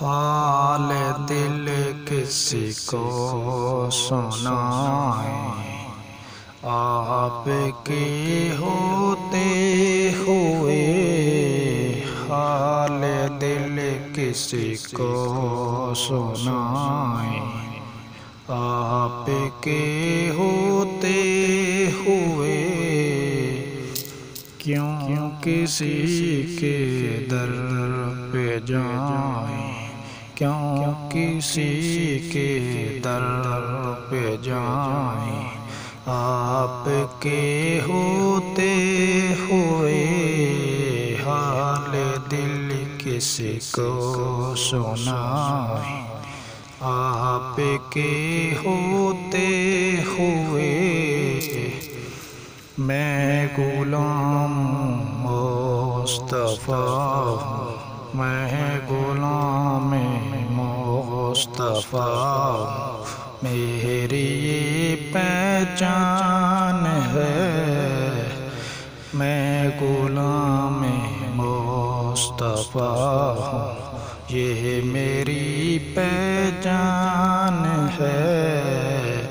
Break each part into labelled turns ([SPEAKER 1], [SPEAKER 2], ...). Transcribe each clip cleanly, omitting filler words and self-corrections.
[SPEAKER 1] حال دل کسی کو سنائیں، آپ کے ہوتے ہوئے۔ حال دل کسی کو سنائیں، آپ کے ہوتے ہوئے۔ کیوں کسی کے در پہ جائیں، کیوں کسی کے در پہ جائیں، آپ کے ہوتے ہوئے۔ حال دل کسی کو سنائیں، آپ کے ہوتے ہوئے۔ میں غلام مصطفیٰ ہوں، میں غلام مصطفیٰ ہوں، میری یہ پہچان ہے۔ میں غلام مصطفیٰ ہوں، یہ میری پہچان ہے۔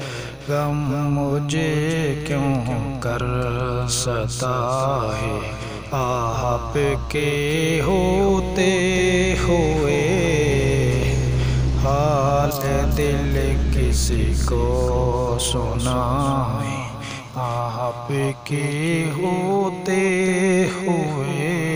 [SPEAKER 1] غم مجھے کیوں کر ستائے، آپ کے ہوتے ہوئے۔ حال دل کسی کو سنائیں، آپ کے ہوتے ہوئے۔